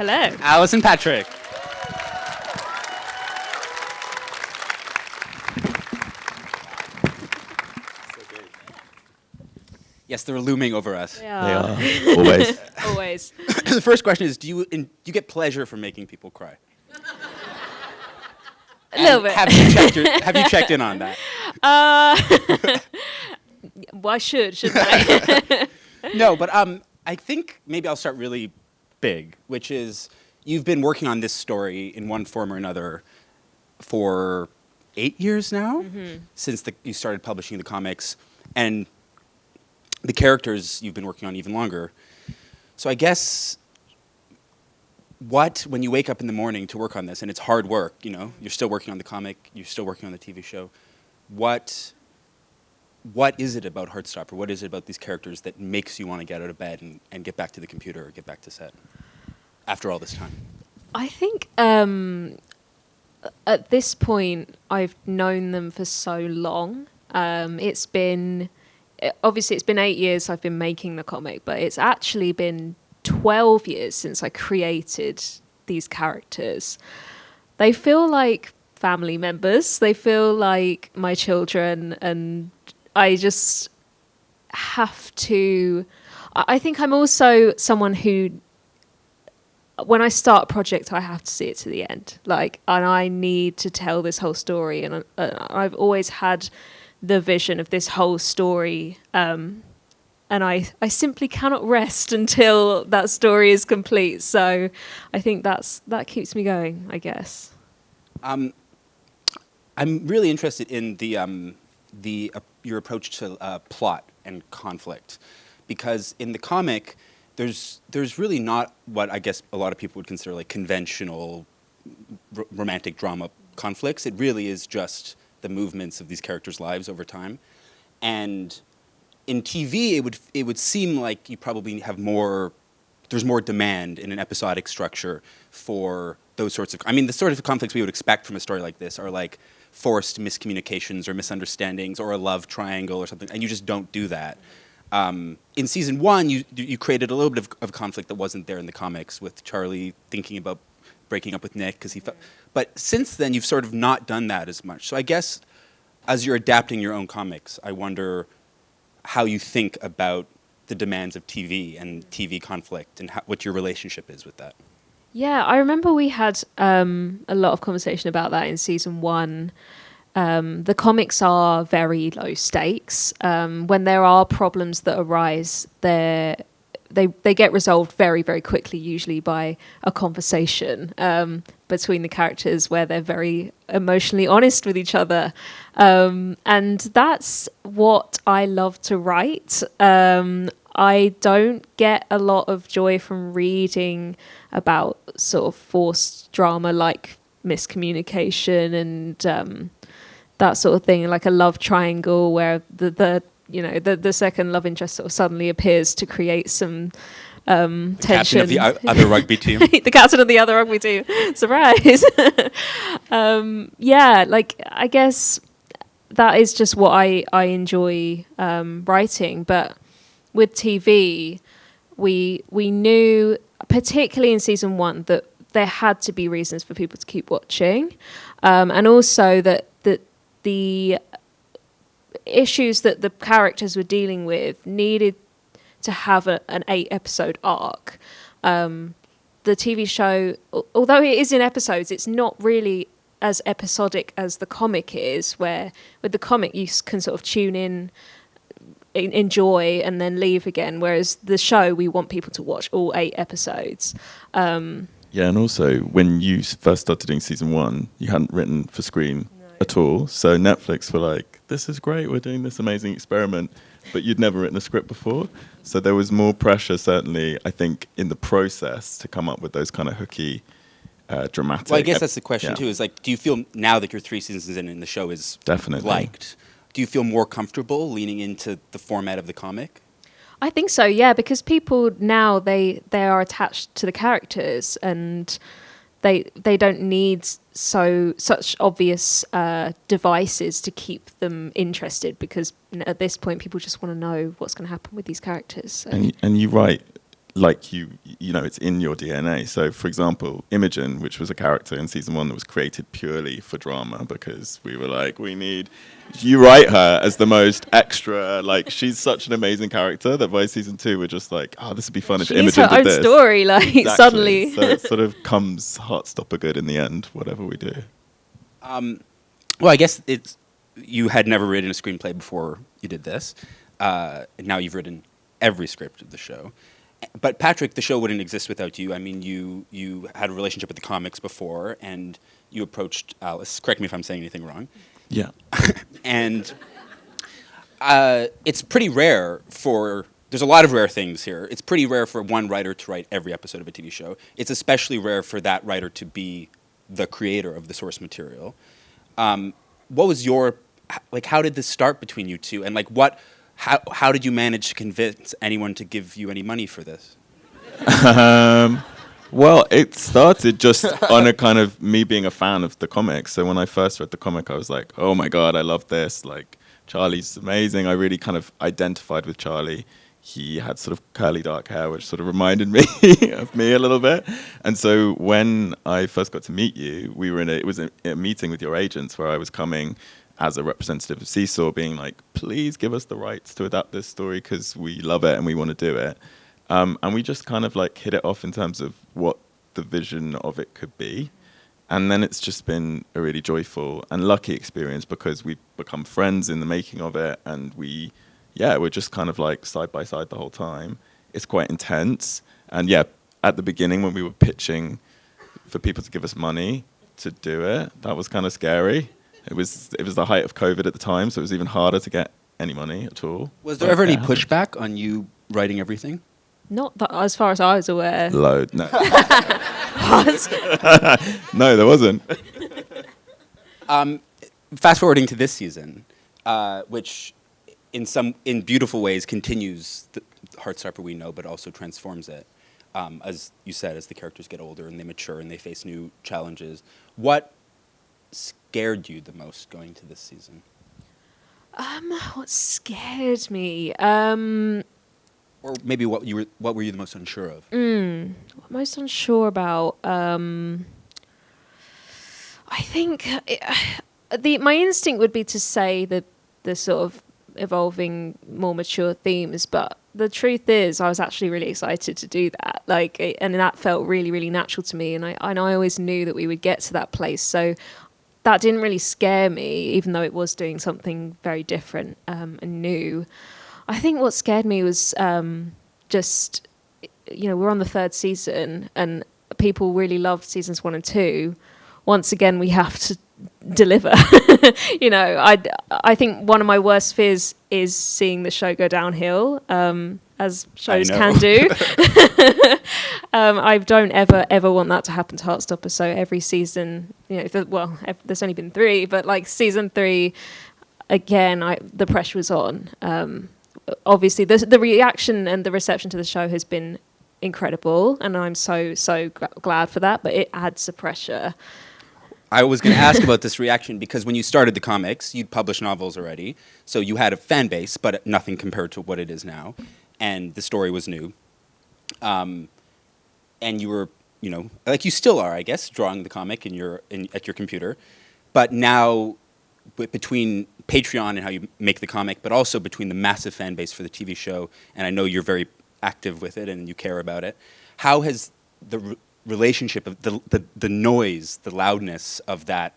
Hello. Alice and Patrick. Yes, they're looming over us. They They are. are, always. Always. The first question is, do you get pleasure from making people cry? A little bit. Have you checked in on that? Well, I shouldn't I? No, but I think maybe I'll start really big, which is you've been working on this story in one form or another for 8 years now, since you started publishing the comics, and the characters you've been working on even longer. So I guess when you wake up in the morning to work on this, and it's hard work, you're still working on the comic, you're still working on the TV show, what is it about Heartstopper? What is it about these characters that makes you want to get out of bed and get back to the computer or get back to set after all this time? I think at this point, I've known them for so long. It's been 8 years I've been making the comic, but it's actually been 12 years since I created these characters. They feel like family members. They feel like my children, and I just have to... I think I'm also someone who, when I start a project, I have to see it to the end. And I need to tell this whole story. And I've always had the vision of this whole story. And I simply cannot rest until that story is complete. So I think that keeps me going, I guess. I'm really interested in your approach to plot and conflict, because in the comic, there's really not what I guess a lot of people would consider like conventional romantic drama conflicts. It really is just the movements of these characters' lives over time. And in TV, it would seem like you probably have there's more demand in an episodic structure for those sorts of... the sort of conflicts we would expect from a story like this are like forced miscommunications or misunderstandings or a love triangle or something, and you just don't do that. In season 1, you created a little bit of conflict that wasn't there in the comics, with Charlie thinking about breaking up with Nick because he felt... But since then, you've sort of not done that as much. So I guess as you're adapting your own comics, I wonder how you think about the demands of TV and TV conflict and what your relationship is with that. Yeah, I remember we had a lot of conversation about that in season 1. The comics are very low stakes. When there are problems that arise, they get resolved very, very quickly, usually by a conversation between the characters where they're very emotionally honest with each other. And that's what I love to write. I don't get a lot of joy from reading about sort of forced drama like miscommunication and that sort of thing, like a love triangle where the second love interest sort of suddenly appears to create some tension. Captain of the other rugby team. The captain of the other rugby team. Surprise. I guess that is just what I enjoy writing. But with TV, we knew, particularly in season 1, that there had to be reasons for people to keep watching, and also that the issues that the characters were dealing with needed to have an 8-episode arc. The TV show, although it is in episodes, it's not really as episodic as the comic is, where with the comic you can sort of tune in, enjoy, and then leave again, whereas the show, we want people to watch all 8 episodes. Yeah, and also when you first started doing season 1, you hadn't written for screen at all. So Netflix were like, this is great, we're doing this amazing experiment, but you'd never written a script before. So there was more pressure, certainly, I think, in the process to come up with those kind of hooky, dramatic... Well, I guess that's the question, too, is like, do you feel now that you're 3 seasons in and the show is definitely liked, do you feel more comfortable leaning into the format of the comic? I think so, yeah, because people now, they are attached to the characters, and they don't need such obvious devices to keep them interested, because at this point people just want to know what's going to happen with these characters. So. And you write like you know, it's in your DNA. So, for example, Imogen, which was a character in season 1 that was created purely for drama, because we were like, you write her as the most extra, like, she's such an amazing character that by season 2 we're just like, oh, this would be fun if Imogen did this. She's her own story, like, Exactly. suddenly. So it sort of comes Heartstopper good in the end, whatever we do. Well, I guess you had never written a screenplay before you did this. And now you've written every script of the show. But Patrick, the show wouldn't exist without you. I mean, you had a relationship with the comics before, and you approached Alice. Correct me if I'm saying anything wrong. Yeah. And it's pretty rare there's a lot of rare things here. It's pretty rare for one writer to write every episode of a TV show. It's especially rare for that writer to be the creator of the source material. What was how did this start between you two? And how did you manage to convince anyone to give you any money for this? Well, it started just on a kind of me being a fan of the comics. So when I first read the comic, I was like, oh my God, I love this. Like, Charlie's amazing. I really kind of identified with Charlie. He had sort of curly dark hair, which sort of reminded me of me a little bit. And so when I first got to meet you, it was a meeting with your agents where I was coming as a representative of Seesaw, being like, please give us the rights to adapt this story because we love it and we want to do it. And we just kind of like hit it off in terms of what the vision of it could be. And then it's just been a really joyful and lucky experience because we've become friends in the making of it. And we're just kind of like side by side the whole time. It's quite intense. And yeah, at the beginning when we were pitching for people to give us money to do it, that was kind of scary. It was the height of COVID at the time, so it was even harder to get any money at all. Was there ever any pushback on you writing everything? Not that, as far as I was aware. Load, no. No, there wasn't. Fast forwarding to this season, which in beautiful ways continues the Heartstopper we know, but also transforms it. As you said, as the characters get older and they mature and they face new challenges. What scared you the most going to this season? What scared me? Or maybe what were you the most unsure of? Most unsure about. I think my instinct would be to say the sort of evolving, more mature themes, but the truth is, I was actually really excited to do that. And that felt really, really natural to me, and I always knew that we would get to that place. So that didn't really scare me, even though it was doing something very different and new. I think what scared me was just, we're on the 3rd season and people really loved seasons 1 and 2. Once again, we have to deliver. I think one of my worst fears is seeing the show go downhill, as shows can do. I don't ever want that to happen to Heartstopper. So every season, there's only been 3, but season 3, again, the pressure was on. Obviously, the reaction and the reception to the show has been incredible, and I'm so glad for that. But it adds the pressure. I was going to ask about this reaction because when you started the comics, you'd published novels already, so you had a fan base, but nothing compared to what it is now, and the story was new. And you were, like you still are, I guess, drawing the comic at your computer, but now between Patreon and how you make the comic, but also between the massive fan base for the TV show, and I know you're very active with it and you care about it. How has the relationship of the noise, the loudness of that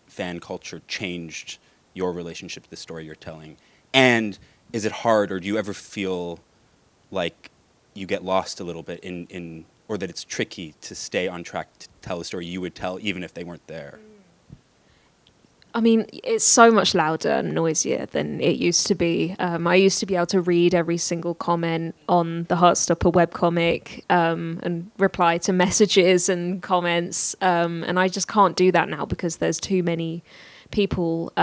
fan culture changed your relationship to the story you're telling? And is it hard, or do you ever feel like you get lost a little bit in or that it's tricky to stay on track to tell a story you would tell even if they weren't there? I mean, it's so much louder and noisier than it used to be. I used to be able to read every single comment on the Heartstopper webcomic and reply to messages and comments. And I just can't do that now because there's too many people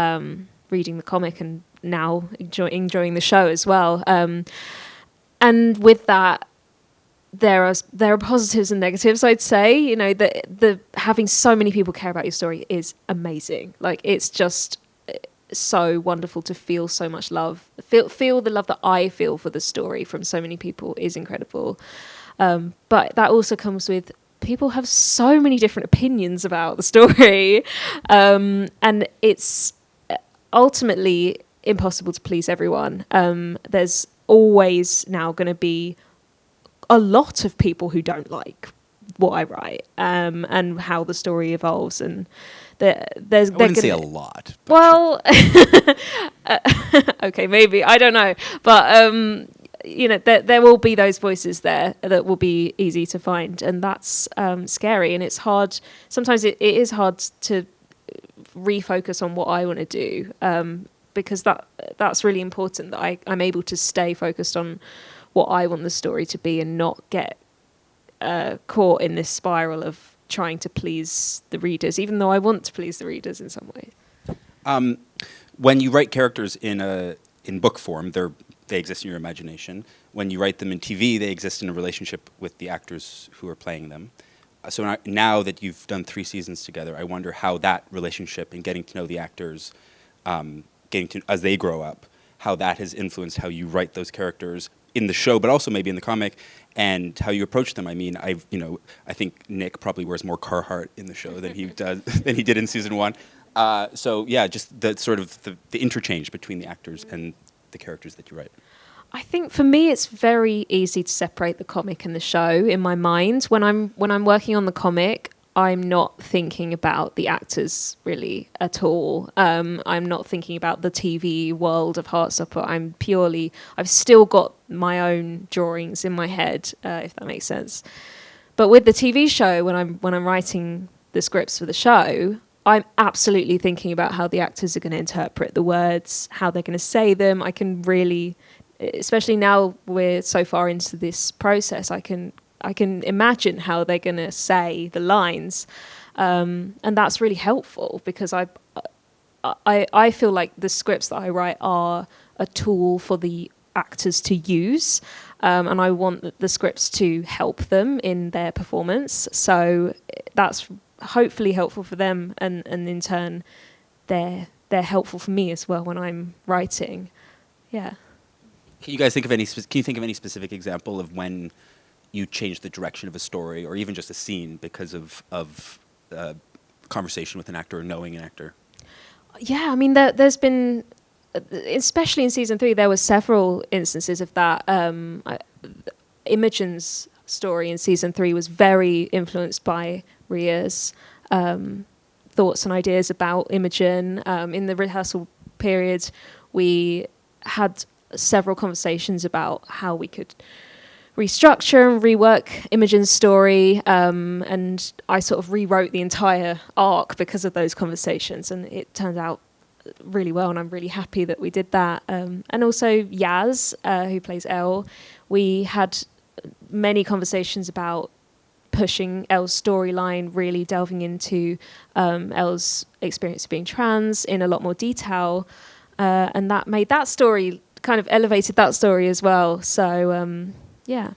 reading the comic and now enjoying the show as well. And with that, there are positives and negatives, I'd say. The having so many people care about your story is amazing. It's just so wonderful to feel so much love, feel the love that I feel for the story from so many people is incredible. But that also comes with people have so many different opinions about the story, and it's ultimately impossible to please everyone. There's always now going to be a lot of people who don't like what I write, and how the story evolves, and there's. I wouldn't say a lot. Well, okay, maybe, I don't know, but there will be those voices there that will be easy to find, and that's scary, and it's hard. Sometimes it is hard to refocus on what I want to do, because that's really important, that I'm able to stay focused on what I want the story to be and not get caught in this spiral of trying to please the readers, even though I want to please the readers in some ways. When you write characters in book form, they exist in your imagination. When you write them in TV, they exist in a relationship with the actors who are playing them. So now that you've done 3 seasons together, I wonder how that relationship and getting to know the actors, as they grow up, how that has influenced how you write those characters in the show, but also maybe in the comic, and how you approach them. I mean, I think Nick probably wears more Carhartt in the show than he did in season 1. So yeah, just the sort of the interchange between the actors and the characters that you write. I think for me, it's very easy to separate the comic and the show in my mind. When I'm working on the comic, I'm not thinking about the actors really at all. I'm not thinking about the TV world of Heartstopper. I've still got my own drawings in my head, if that makes sense. But with the TV show, when I'm writing the scripts for the show, I'm absolutely thinking about how the actors are going to interpret the words, how they're going to say them. I can really, especially now we're so far into this process, I can imagine how they're going to say the lines, and that's really helpful, because I feel like the scripts that I write are a tool for the actors to use, and I want the scripts to help them in their performance. So that's hopefully helpful for them, and in turn, they're helpful for me as well when I'm writing. Yeah. Can you guys think of any specific example of when you change the direction of a story, or even just a scene, because of conversation with an actor or knowing an actor? Yeah, I mean, there's been, especially in season 3, there were several instances of that. Imogen's story in season 3 was very influenced by Ria's thoughts and ideas about Imogen. In the rehearsal period, we had several conversations about how we could restructure and rework Imogen's story, and I sort of rewrote the entire arc because of those conversations, and it turned out really well, and I'm really happy that we did that. And also Yaz, who plays Elle, we had many conversations about pushing Elle's storyline, really delving into Elle's experience of being trans in a lot more detail, and that made that story, kind of elevated that story as well. So yeah.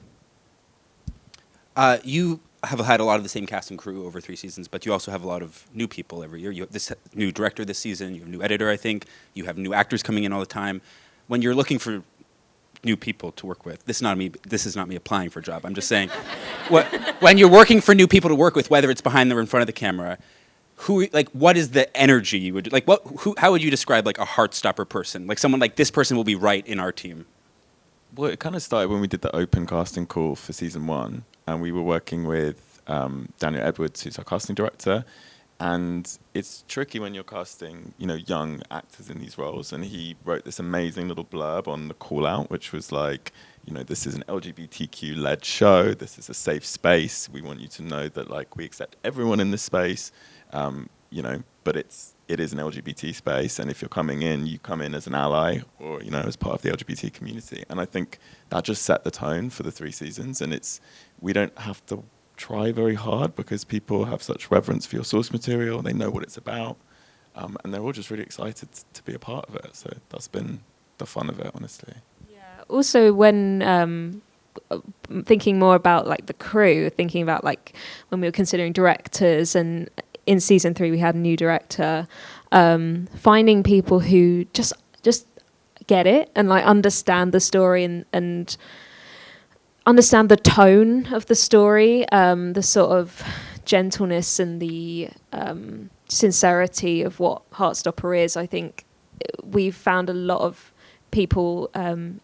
You have had a lot of the same cast and crew over 3 seasons, but you also have a lot of new people every year. You have this new director this season, you have a new editor, I think. You have new actors coming in all the time. When you're looking for new people to work with, this is not me applying for a job, I'm just saying, when you're working for new people to work with, whether it's behind or in front of the camera, what is the energy you would, how would you describe like a Heartstopper person? Like someone like, this person will be right in our team. Well, it kind of started when we did the open casting call for season 1, and we were working with Daniel Edwards, who's our casting director. And it's tricky when you're casting, young actors in these roles. And he wrote this amazing little blurb on the call out, which was like, this is an LGBTQ-led show. This is a safe space. We want you to know that, like, we accept everyone in this space, but it is an LGBT space, and if you're coming in, you come in as an ally or, as part of the LGBT community. And I think that just set the tone for the 3 seasons, and we don't have to try very hard because people have such reverence for your source material, they know what it's about, and they're all just really excited to be a part of it. So that's been the fun of it, honestly. Yeah. Also, when thinking more about like the crew, thinking about like when we were considering directors, and in season 3 we had a new director, finding people who just get it and like understand the story and understand the tone of the story, the sort of gentleness and the sincerity of what Heartstopper is. I think we've found a lot of people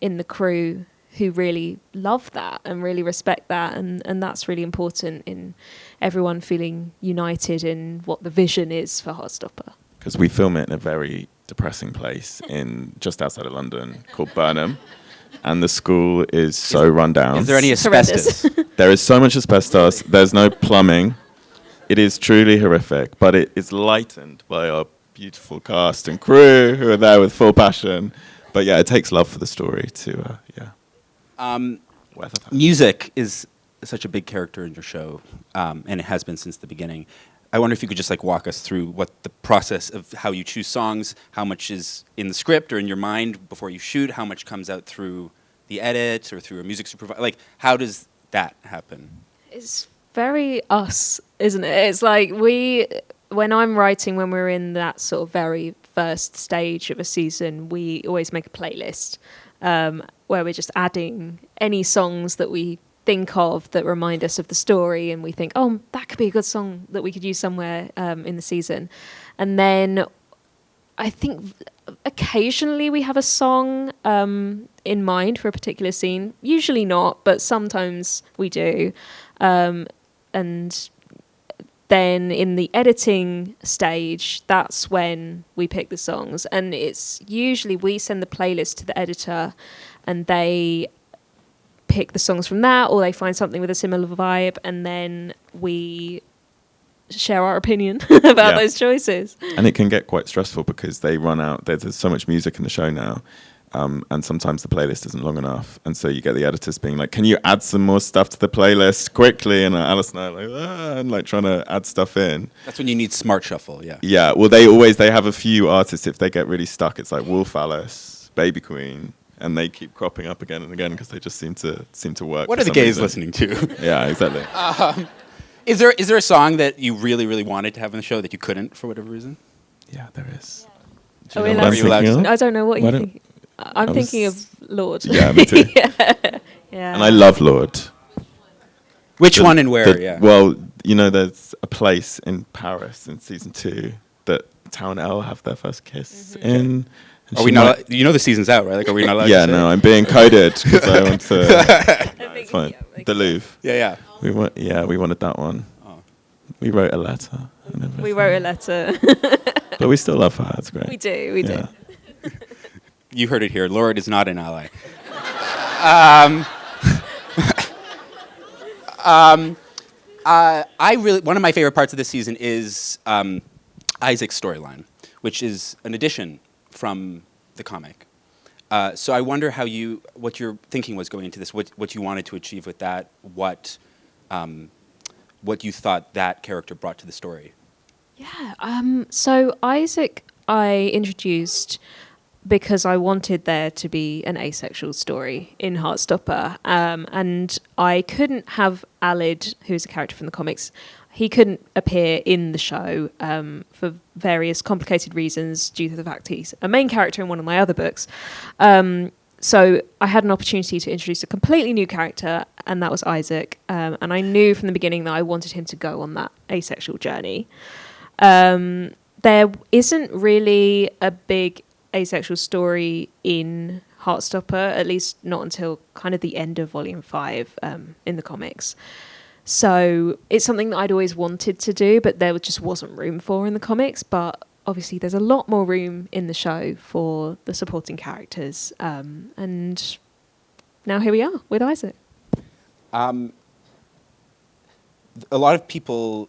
in the crew who really love that and really respect that, and that's really important in everyone feeling united in what the vision is for Heartstopper. Because we film it in a very depressing place in just outside of London called Burnham, and the school is so run down. Is there any asbestos? There is so much asbestos. There's no plumbing. It is truly horrific, but it is lightened by our beautiful cast and crew who are there with full passion. But yeah, it takes love for the story to weather that. Music is such a big character in your show, and it has been since the beginning. I wonder if you could just like walk us through what the process of how you choose songs, how much is in the script or in your mind before you shoot, how much comes out through the edit or through a music supervisor. Like, how does that happen? It's very us, isn't it? It's like when I'm writing, when we're in that sort of very first stage of a season, we always make a playlist where we're just adding any songs that we think of that remind us of the story, and we think, oh, that could be a good song that we could use somewhere in the season. And then I think occasionally we have a song in mind for a particular scene. Usually not, but sometimes we do. And then in the editing stage, that's when we pick the songs. And it's usually we send the playlist to the editor and they pick the songs from that, or they find something with a similar vibe, and then we share our opinion about those choices. And it can get quite stressful because they run out. There's so much music in the show now, and sometimes the playlist isn't long enough, and so you get the editors being like, "Can you add some more stuff to the playlist quickly?" And Alice and I are like, and like trying to add stuff in. That's when you need Smart Shuffle, yeah. Yeah, well, they have a few artists. If they get really stuck, it's like Wolf Alice, Baby Queen. And they keep cropping up again and again because they just seem to work. What are the gays listening to? Yeah, exactly. Is there a song that you really, really wanted to have in the show that you couldn't for whatever reason? Yeah, there is. Are we allowed to? I don't know what you think. I'm thinking of Lord. Yeah, me too. Yeah. And I love Lord. Which one and where? Yeah. Well, you know, there's a place in Paris in season 2 that Tao and Elle have their first kiss in. Are we not? You know the season's out, right? Like, are we not allowed? Yeah, to say? no, I'm being coded because I want to. It's fine. The Louvre. Yeah. We wanted that one. Oh. We wrote a letter. We wrote a letter. But we still love her. It's great. We do. You heard it here. Lord is not an ally. One of my favorite parts of this season is Isaac's storyline, which is an addition from the comic. So I wonder what your thinking was going into this, what you wanted to achieve with that, what you thought that character brought to the story. Yeah. So Isaac, I introduced because I wanted there to be an asexual story in Heartstopper, and I couldn't have Alid, who's a character from the comics. He couldn't appear in the show for various complicated reasons due to the fact he's a main character in one of my other books. So I had an opportunity to introduce a completely new character, and that was Isaac. And I knew from the beginning that I wanted him to go on that asexual journey. There isn't really a big asexual story in Heartstopper, at least not until kind of the end of Volume 5 in the comics. So it's something that I'd always wanted to do, but there just wasn't room for in the comics. But obviously there's a lot more room in the show for the supporting characters. And now here we are with Isaac. A lot of people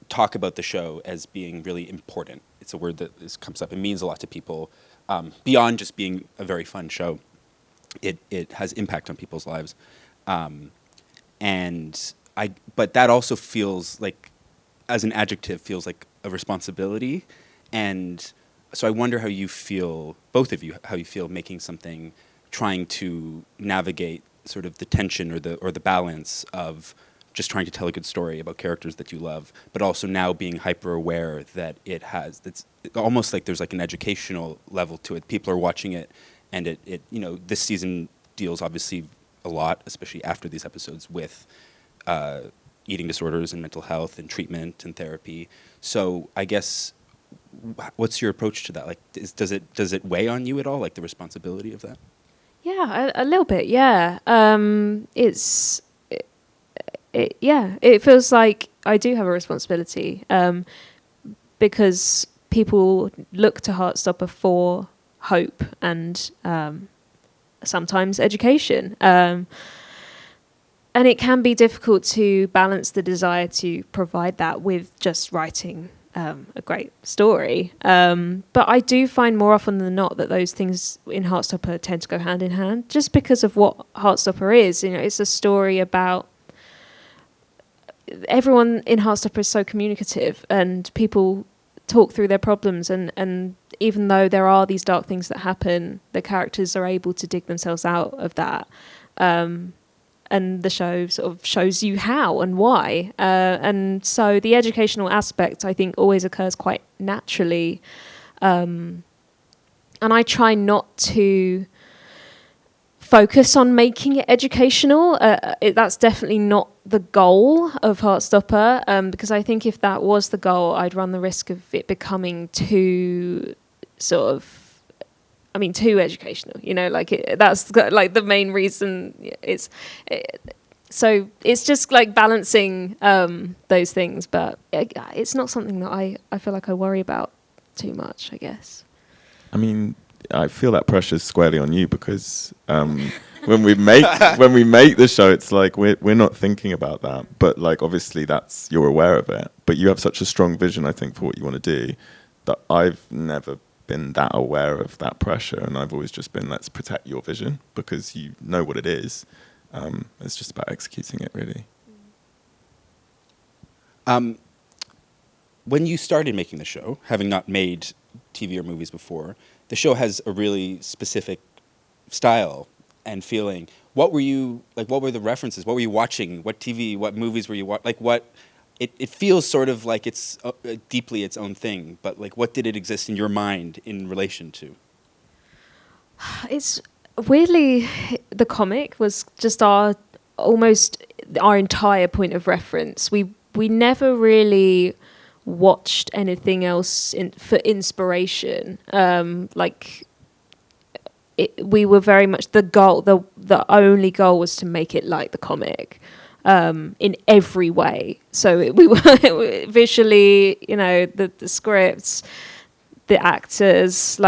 talk about the show as being really important. It's a word that comes up. It means a lot to people. Beyond just being a very fun show, it has impact on people's lives. But that also feels like, as an adjective, feels like a responsibility. And so I wonder how you feel, both of you, how you feel making something, trying to navigate sort of the tension or the balance of just trying to tell a good story about characters that you love, but also now being hyper aware that it's almost like there's like an educational level to it. People are watching it, and it this season deals obviously a lot, especially after these episodes, with eating disorders and mental health and treatment and therapy. So I guess, what's your approach to that? Like, does it weigh on you at all, like the responsibility of that? Yeah, a little bit. Yeah, it feels like I do have a responsibility, because people look to Heartstopper for hope and sometimes education. And it can be difficult to balance the desire to provide that with just writing a great story. But I do find more often than not that those things in Heartstopper tend to go hand in hand, just because of what Heartstopper is. It's a story about everyone in Heartstopper is so communicative, and people talk through their problems, and even though there are these dark things that happen, the characters are able to dig themselves out of that. And the show sort of shows you how and why. And so the educational aspect, I think, always occurs quite naturally. And I try not to focus on making it educational. That's definitely not the goal of Heartstopper, because I think if that was the goal, I'd run the risk of it becoming too too educational, that's like the main reason. So it's just like balancing those things, but it's not something that I feel like I worry about too much, I guess. I mean, I feel that pressure's squarely on you, because when we make the show, it's like we're not thinking about that, but like obviously you're aware of it, but you have such a strong vision, I think, for what you want to do, that I've never been that aware of that pressure, and I've always just been, let's protect your vision, because you know what it is. It's just about executing it, really. When you started making the show, having not made TV or movies before, the show has a really specific style and feeling. What were the references? What were you watching? What TV, what movies were you watching? Like, what? It feels sort of like it's deeply its own thing, but like, what did it exist in your mind in relation to? It's weirdly, the comic was just almost our entire point of reference. We never really watched anything else for inspiration. We were very much the goal. The only goal was to make it like the comic. In every way. So we were visually, the scripts, the actors,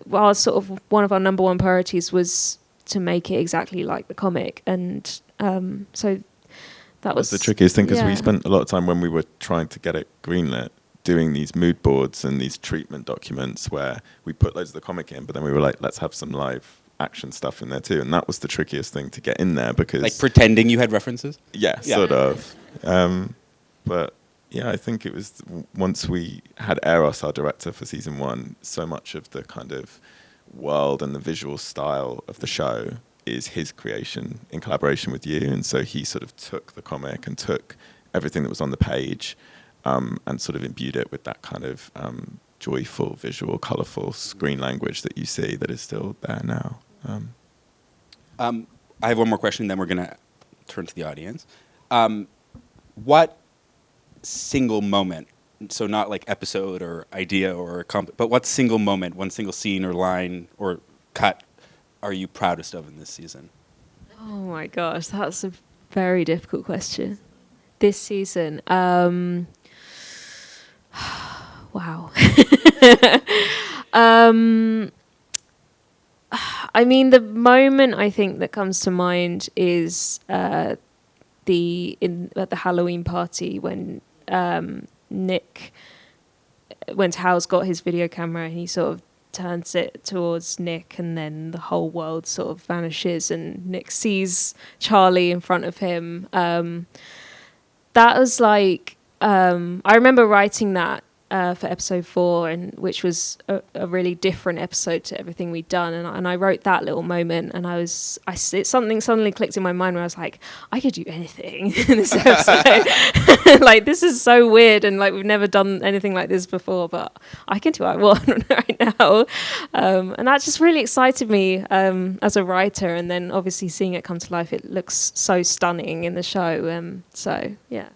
while sort of one of our number one priorities was to make it exactly like the comic. And so that was the trickiest thing, because yeah. we spent a lot of time when we were trying to get it greenlit doing these mood boards and these treatment documents where we put loads of the comic in, but then we were like, let's have some live action stuff in there too, and that was the trickiest thing to get in there, because like pretending you had references. Yeah. Sort of. But yeah, I think it was once we had Eros, our director for season 1, so much of the kind of world and the visual style of the show is his creation in collaboration with you, and so he sort of took the comic and took everything that was on the page and sort of imbued it with that kind of joyful, visual, colourful screen language that you see that is still there now. I have one more question, then we're going to turn to the audience. What single moment, so not like episode or idea or but what single moment, one single scene or line or cut are you proudest of in this season? Oh my gosh, that's a very difficult question. This season, wow. I mean, the moment I think that comes to mind is at the Halloween party when Hal's got his video camera and he sort of turns it towards Nick, and then the whole world sort of vanishes and Nick sees Charlie in front of him. That was like, I remember writing that for episode 4, and which was a really different episode to everything we'd done. And I wrote that little moment, and something suddenly clicked in my mind where I was like, I could do anything in this episode. Like, this is so weird, and like we've never done anything like this before, but I can do what I want right now. And that just really excited me as a writer. And then obviously seeing it come to life, it looks so stunning in the show. So yeah.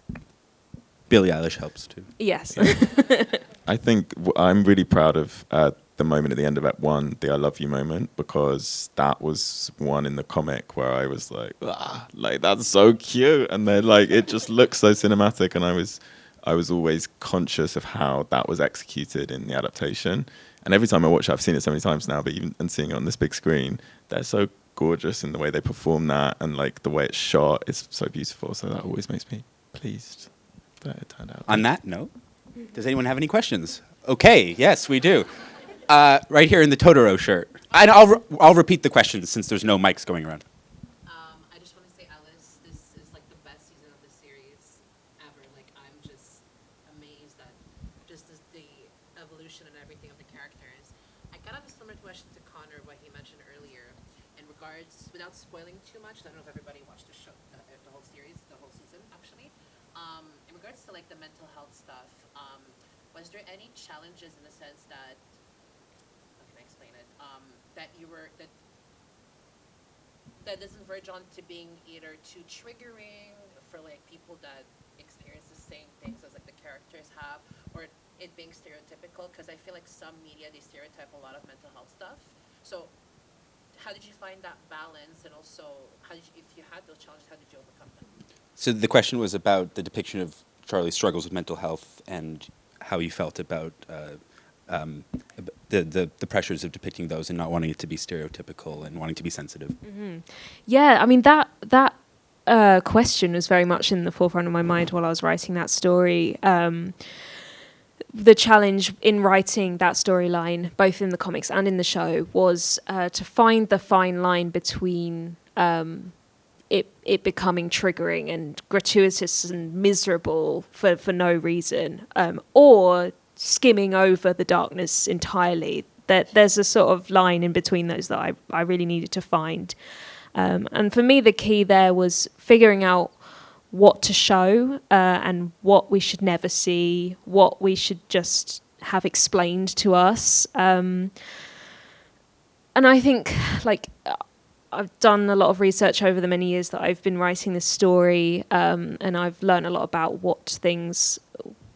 Billie Eilish helps too. Yes. I think I'm really proud of the moment at the end of Act 1, the I love you moment, because that was one in the comic where I was like, like that's so cute, and then like it just looks so cinematic, and I was always conscious of how that was executed in the adaptation. And every time I watch it, I've seen it so many times now, but even and seeing it on this big screen, they're so gorgeous in the way they perform that, and like the way it's shot is so beautiful. So that always makes me pleased that it turned out. On that note, does anyone have any questions? Okay, yes, we do. Right here in the Totoro shirt. And I'll repeat the questions since there's no mics going around. I just want to say, Alice, this is like the best season of the series ever. Like, I'm just amazed at just the evolution and everything of the characters. I kind of have a similar question to Connor, what he mentioned earlier, in regards, without spoiling too much, I don't know if everybody watched the show, the whole series, the whole season, actually. In regards to like the mental health stuff, was there any challenges in the sense that, how can I explain it? That doesn't verge on to being either too triggering for like people that experience the same things as like the characters have, or it being stereotypical? Because I feel like some media, they stereotype a lot of mental health stuff. So how did you find that balance, and also if you had those challenges, how did you overcome them? So the question was about the depiction of Charlie's struggles with mental health and how you felt about the pressures of depicting those and not wanting it to be stereotypical and wanting to be sensitive. Mm-hmm. Yeah, I mean, that question was very much in the forefront of my mind while I was writing that story. The challenge in writing that storyline, both in the comics and in the show, was to find the fine line between it becoming triggering and gratuitous and miserable for no reason, or skimming over the darkness entirely. That there's a sort of line in between those that I really needed to find. And for me, the key there was figuring out what to show and what we should never see, what we should just have explained to us. And I think, like, I've done a lot of research over the many years that I've been writing this story, and I've learned a lot about what things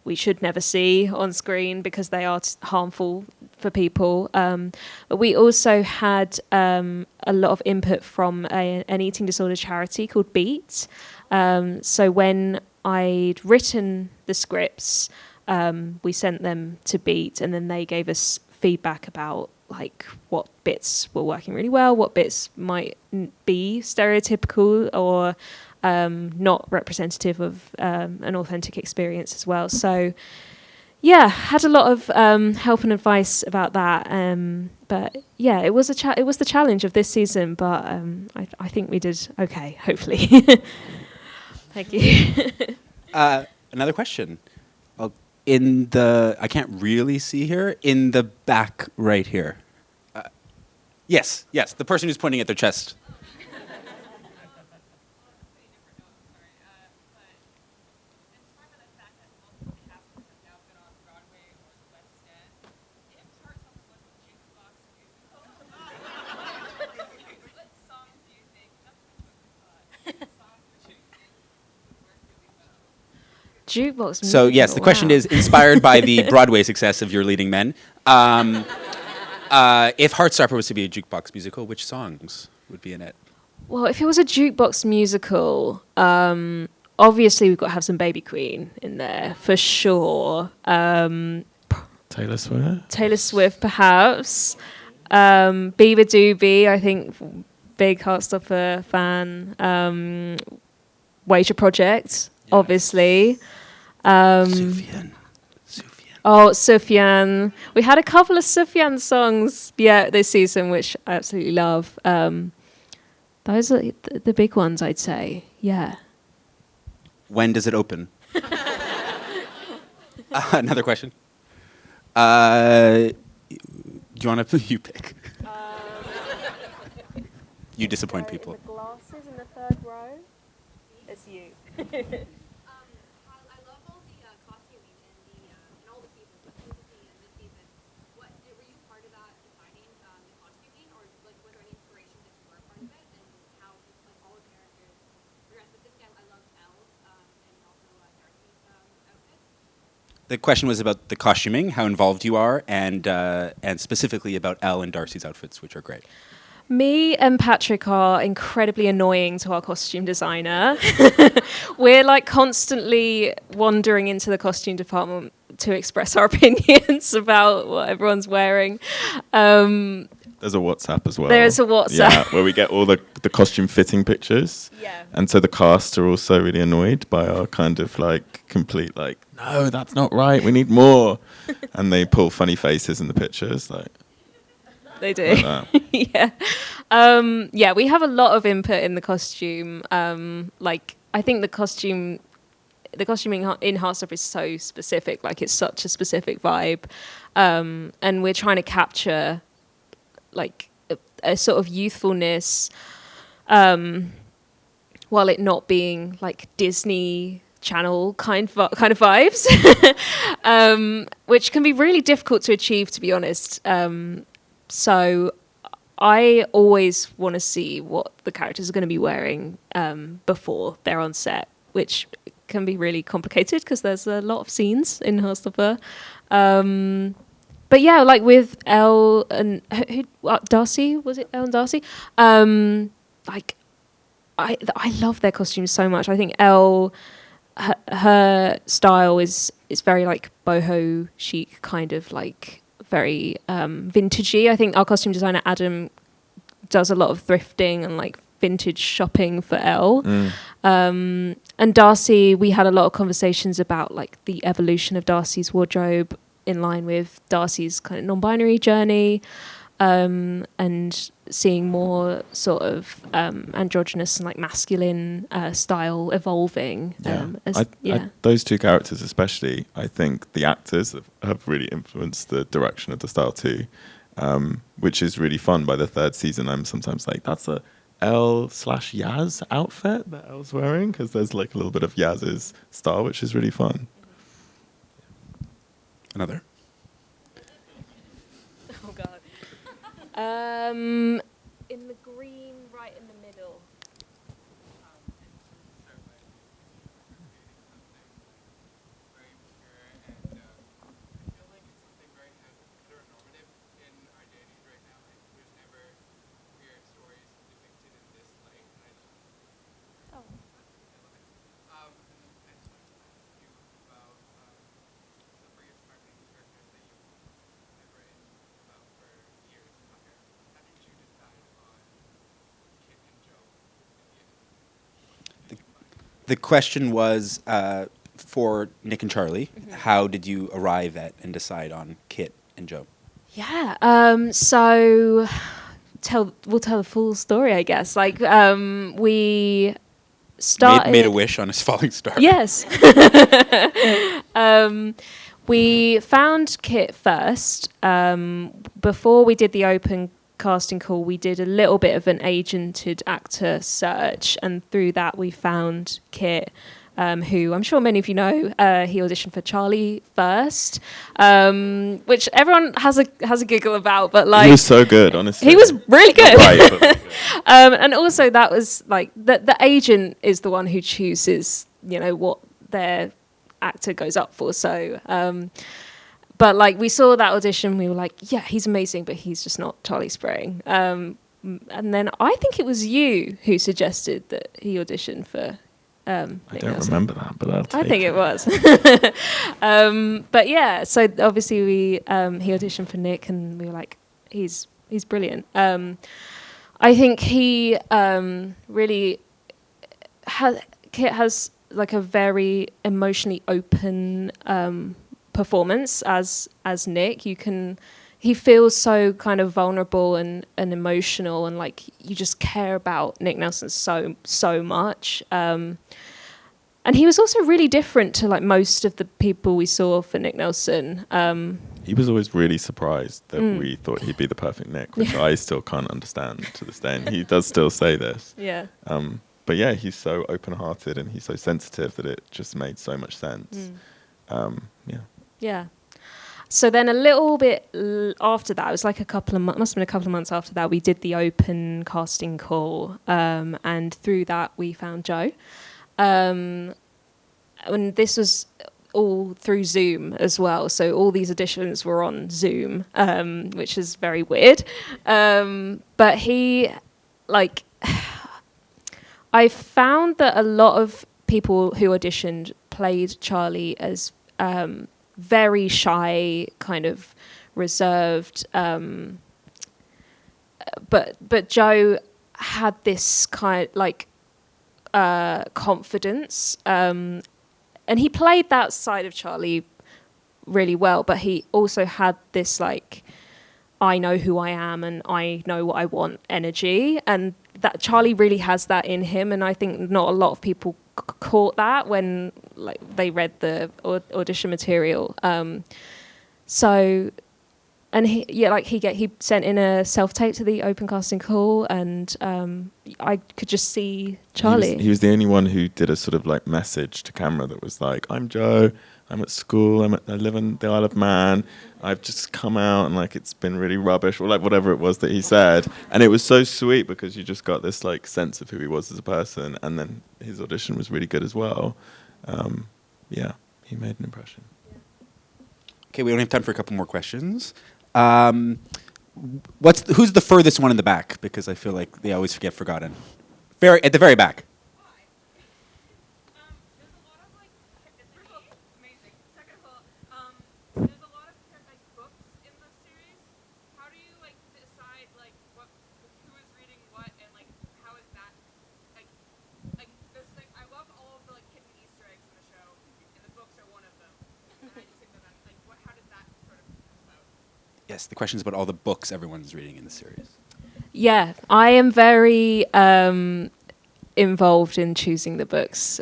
we should never see on screen because they are harmful for people. But we also had a lot of input from an eating disorder charity called Beat. So when I'd written the scripts, we sent them to Beat, and then they gave us feedback about like what bits were working really well, what bits might be stereotypical or not representative of an authentic experience as well. So yeah, had a lot of help and advice about that. But yeah, it was the challenge of this season, but I think we did okay, hopefully. Thank you. Another question. I can't really see here, in the back right here. Yes, the person who's pointing at their chest. Jukebox musical. So yes, the question is inspired by the Broadway success of Your Leading Men. If Heartstopper was to be a jukebox musical, which songs would be in it? Well, if it was a jukebox musical, obviously we've got to have some Baby Queen in there for sure. Taylor Swift? Taylor Swift, perhaps. Bieber Doobie, I think, big Heartstopper fan. Wager Project, obviously. Sufjan. Oh, Sufjan. We had a couple of Sufjan songs, this season, which I absolutely love. Those are the big ones, I'd say. Yeah. When does it open? Another question. Do you want to you pick? You disappoint people. The glasses in the third row. It's you. I love all the costuming in all the seasons, but specifically in this season. Were you part of that designing the costuming, or like was there any inspiration that you were a part of it, and how like all the characters progressed? Specifically, I loved Elle's and also Darcy's outfit. The question was about the costuming, how involved you are, and specifically about Elle and Darcy's outfits, which are great. Me and Patrick are incredibly annoying to our costume designer. We're like constantly wandering into the costume department to express our opinions about what everyone's wearing. There's a WhatsApp as well. There's a WhatsApp. Yeah, where we get all the costume fitting pictures. Yeah. And so the cast are also really annoyed by our kind of like complete like, no, that's not right. We need more. And they pull funny faces in the pictures. Like, They do. Yeah. Yeah, we have a lot of input in the costume. Like, I think the costuming in Heartstopper is so specific. Like, it's such a specific vibe. And we're trying to capture, like, a sort of youthfulness while it not being, like, Disney Channel kind of vibes, which can be really difficult to achieve, to be honest. So I always want to see what the characters are going to be wearing before they're on set, which can be really complicated because there's a lot of scenes in Heartstopper. But yeah, like with Elle and Darcy, was it Elle and Darcy? Like I love their costumes so much. I think Elle, her style is very like boho chic, kind of like very vintagey. I think our costume designer Adam does a lot of thrifting and like vintage shopping for Elle. And Darcy, we had a lot of conversations about like the evolution of Darcy's wardrobe in line with Darcy's kind of non-binary journey, and seeing more sort of androgynous and like masculine style evolving. Those two characters especially, I think the actors have really influenced the direction of the style too, which is really fun. By the third season, I'm sometimes like, that's a Elle/Yaz outfit that Elle's wearing, because there's like a little bit of Yaz's style, which is really fun. Another? Oh God. In the green, right in the middle. The question was for Nick and Charlie. How did you arrive at and decide on Kit and Joe? Yeah. So we'll tell the full story, I guess. Like we started Made a wish on his falling star. Yes. We found Kit first. Before we did the open casting call, we did a little bit of an agented actor search, and through that we found Kit, who I'm sure many of you know. He auditioned for Charlie first, which everyone has a giggle about, but like He was so good, honestly. he was really good. Right, but And also that was like the agent is the one who chooses, you know, what their actor goes up for. So but like we saw that audition, we were like, yeah, he's amazing, but he's just not Charlie Spring. And then I think it was you who suggested that he auditioned for I don't remember that, but I think it was. But yeah, so obviously he auditioned for Nick, and we were like, he's brilliant. I think he really Kit has like a very emotionally open performance as Nick. He feels so kind of vulnerable and emotional, and like you just care about Nick Nelson so much. And I think he really and he was also really different to like most of the people we saw for Nick Nelson. He was always really surprised that we thought he'd be the perfect Nick, which I still can't understand to this day. And he does still say this. Yeah. But yeah, he's so open-hearted and he's so sensitive that it just made so much sense. Yeah. Yeah. So then a little bit after that, it was like a couple of months, must have been a couple of months after that, we did the open casting call. And through that, we found Joe. And this was all through Zoom as well. So all these auditions were on Zoom, which is very weird. But he, like, I found that a lot of people who auditioned played Charlie as very shy, kind of reserved. But Joe had this kind of like confidence. And he played that side of Charlie really well, but he also had this like, I know who I am and I know what I want energy, and that Charlie really has that in him. And I think not a lot of people caught that when like they read the audition material. And he sent in a self-tape to the open casting call, and I could just see Charlie. He was the only one who did a sort of like message to camera that was like, I'm Joe, I'm at school, I live in the Isle of Man, I've just come out and like it's been really rubbish, or like whatever it was that he said. And it was so sweet because you just got this like sense of who he was as a person, and then his audition was really good as well. Yeah, he made an impression. Okay, we only have time for a couple more questions. Who's the furthest one in the back? Because I feel like they always get forgotten. At the very back. There's a lot of like, amazing. Second of all, there's a lot of like books in the series. How do you like decide like who is reading what, and like how is that like there's like I love all of the like hidden Easter eggs in the show, and the books are one of them. And I just think that like how did that sort of come about? Yes, the question is about all the books everyone's reading in the series. Yeah, I am very involved in choosing the books.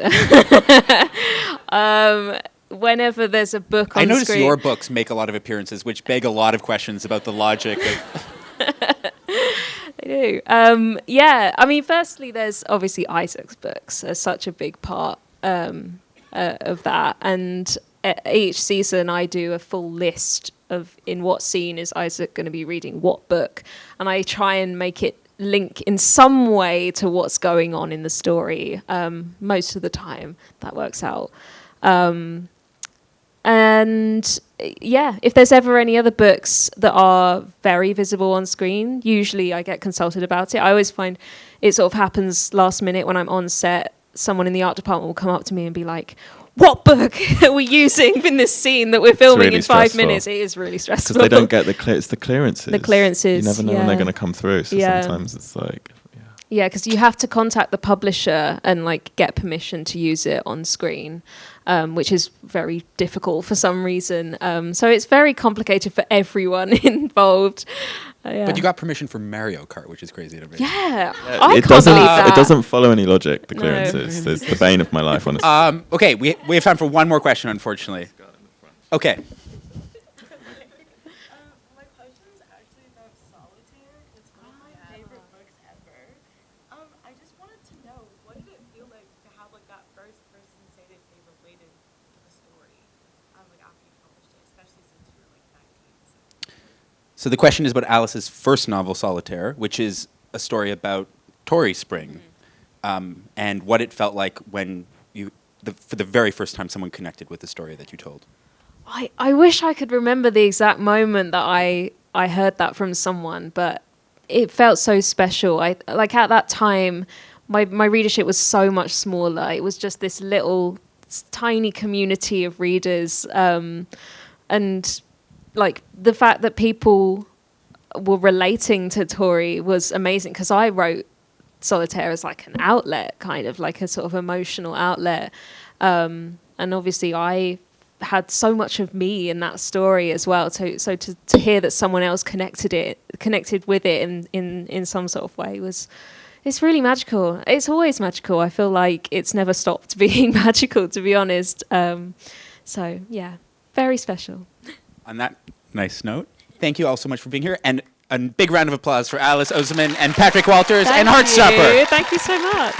Whenever there's a book on I notice screen, your books make a lot of appearances, which beg a lot of questions about the logic of... They do. Yeah, I mean, firstly, there's obviously Isaac's books are such a big part of that. And each season I do a full list of in what scene is Isaac going to be reading what book. And I try and make it link in some way to what's going on in the story. Most of the time that works out. And yeah, if there's ever any other books that are very visible on screen, usually I get consulted about it. I always find it sort of happens last minute when I'm on set. Someone in the art department will come up to me and be like, what book are we using in this scene that we're filming really in 5 stressful. minutes? It is really stressful. Because they don't get it's the clearances. The clearances, You never know when they're going to come through, so Yeah. sometimes it's like... Yeah, because you have to contact the publisher and like get permission to use it on screen, which is very difficult for some reason. So it's very complicated for everyone involved. Yeah. But you got permission for Mario Kart, which is crazy to me. Yeah, I it can't doesn't. believe that. It doesn't follow any logic. The No. clearances. It's the bane of my life, honestly. Okay, we have time for one more question, unfortunately. Okay. My question is actually about Solitaire. It's one of my favorite books ever. I just wanted to know, what did it feel like to have like that first person say that they related to the story, like after you published it, especially since you were like 19. So the question is about Alice's first novel, Solitaire, which is a story about Tory Spring, and what it felt like when for the very first time someone connected with the story that you told. I wish I could remember the exact moment that I heard that from someone, but it felt so special. Like at that time, my readership was so much smaller. It was just this little tiny community of readers, and like the fact that people were relating to Tori was amazing, because I wrote Solitaire as like an outlet, kind of like a sort of emotional outlet, and obviously I had so much of me in that story as well. So to hear that someone else connected with it in some sort of way was It's really magical. It's always magical. I feel like it's never stopped being magical, to be honest. So, yeah, very special. On that nice note, thank you all so much for being here. And a big round of applause for Alice Oseman and Patrick Walters and Heartstopper. Thank you so much.